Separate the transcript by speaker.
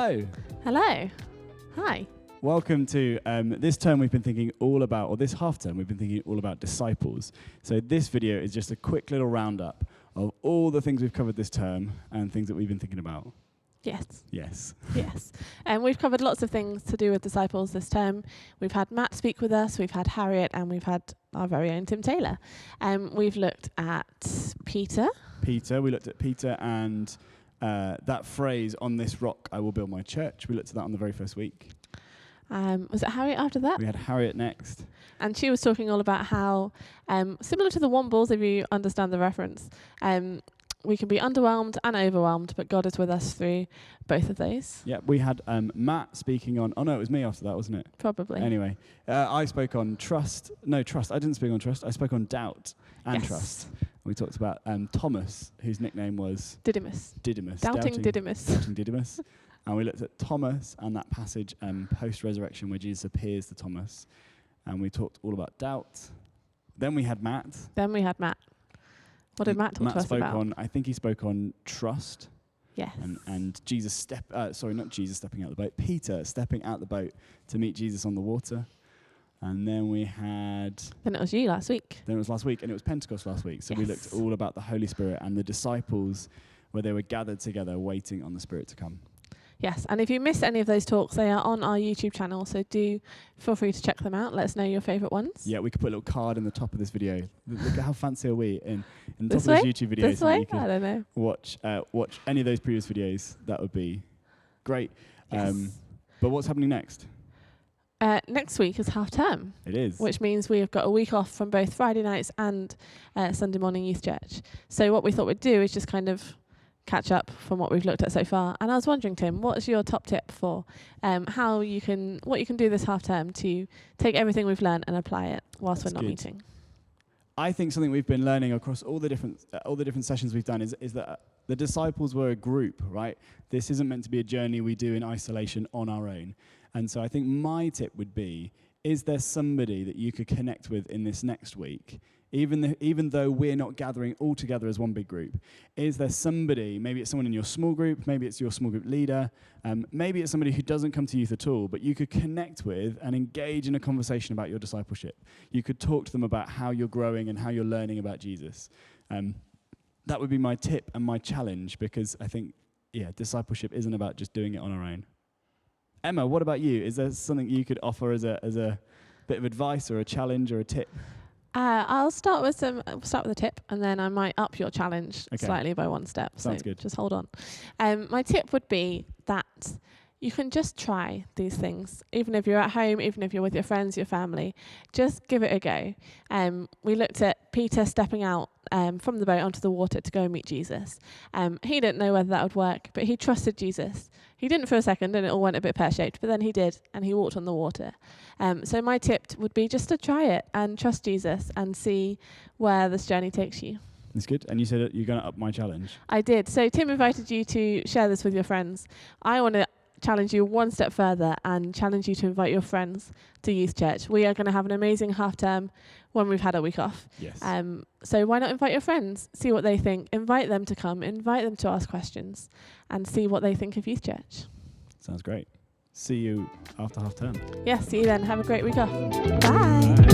Speaker 1: Hello.
Speaker 2: Hello. Hi.
Speaker 1: Welcome to this term we've been thinking all about, or this half term we've been thinking all about disciples. So this video is just a quick little roundup of all the things we've covered this term and things that we've been thinking about.
Speaker 2: Yes.
Speaker 1: Yes.
Speaker 2: Yes. And we've covered lots of things to do with disciples this term. We've had Matt speak with us, we've had Harriet, and we've had our very own Tim Taylor. We've looked at Peter.
Speaker 1: We looked at Peter and that phrase, "On this rock I will build my church." We looked at that on the very first week.
Speaker 2: Was it Harriet after that?
Speaker 1: We had Harriet next.
Speaker 2: And she was talking all about how, similar to the Wombles, if you understand the reference, we can be underwhelmed and overwhelmed, but God is with us through both of those.
Speaker 1: Yeah, we had Matt speaking on... Oh, no, it was me after that, wasn't it?
Speaker 2: Probably.
Speaker 1: Anyway, I spoke on trust. No, trust. I didn't speak on trust. I spoke on doubt and trust. We talked about Thomas, whose nickname was...
Speaker 2: Didymus. Doubting Didymus.
Speaker 1: Doubting Didymus. And we looked at Thomas and that passage post-resurrection where Jesus appears to Thomas. And we talked all about doubt. Then we had Matt. What did Matt talk to us about? I think he spoke on trust.
Speaker 2: Yes.
Speaker 1: And Jesus not Jesus stepping out the boat. Peter stepping out the boat to meet Jesus on the water. And then we had...
Speaker 2: Then it was you last week.
Speaker 1: Then it was last week, and it was Pentecost last week. So we looked all about the Holy Spirit and the disciples where they were gathered together waiting on the Spirit to come.
Speaker 2: Yes, and if you missed any of those talks, they are on our YouTube channel, so do feel free to check them out. Let us know your favourite ones.
Speaker 1: Yeah, we could put a little card in the top of this video. Look at how fancy are we in the top of
Speaker 2: way?
Speaker 1: those YouTube videos.
Speaker 2: This way? I don't know.
Speaker 1: Watch any of those previous videos. That would be great.
Speaker 2: Yes.
Speaker 1: But what's happening next?
Speaker 2: Next week is half term.
Speaker 1: It is.
Speaker 2: Which means we have got a week off from both Friday nights and Sunday morning youth church. So what we thought we'd do is just kind of catch up from what we've looked at so far. And I was wondering, Tim, what's your top tip for what you can do this half term to take everything we've learned and apply it whilst we're not meeting?
Speaker 1: I think something we've been learning across all the different sessions we've done is that the disciples were a group, right? This isn't meant to be a journey we do in isolation on our own. And so I think my tip would be, is there somebody that you could connect with in this next week? Even though we're not gathering all together as one big group, is there somebody, maybe it's someone in your small group, maybe it's your small group leader, maybe it's somebody who doesn't come to youth at all, but you could connect with and engage in a conversation about your discipleship. You could talk to them about how you're growing and how you're learning about Jesus. That would be my tip and my challenge, because I think, discipleship isn't about just doing it on our own. Emma, what about you? Is there something you could offer as a bit of advice or a challenge or a tip?
Speaker 2: I'll start with a tip, and then I might up your challenge slightly by one step.
Speaker 1: Sounds good.
Speaker 2: Just hold on. My tip would be that you can just try these things, even if you're at home, even if you're with your friends, your family. Just give it a go. We looked at Peter stepping out from the boat onto the water to go and meet Jesus. He didn't know whether that would work, but he trusted Jesus. He didn't for a second, and it all went a bit pear-shaped, but then he did, and he walked on the water. So my tip would be just to try it and trust Jesus and see where this journey takes you.
Speaker 1: That's good. And you said that you're going to up my challenge.
Speaker 2: I did. So Tim invited you to share this with your friends. I want to challenge you one step further and challenge you to invite your friends to youth church. We are going to have an amazing half term when we've had a week off.
Speaker 1: Yes.
Speaker 2: So why not invite your friends, see what they think, invite them to come, invite them to ask questions, and see what they think of youth church.
Speaker 1: Sounds great. See you after half term.
Speaker 2: Yeah, see you then. Have a great week off. Bye.
Speaker 1: Bye.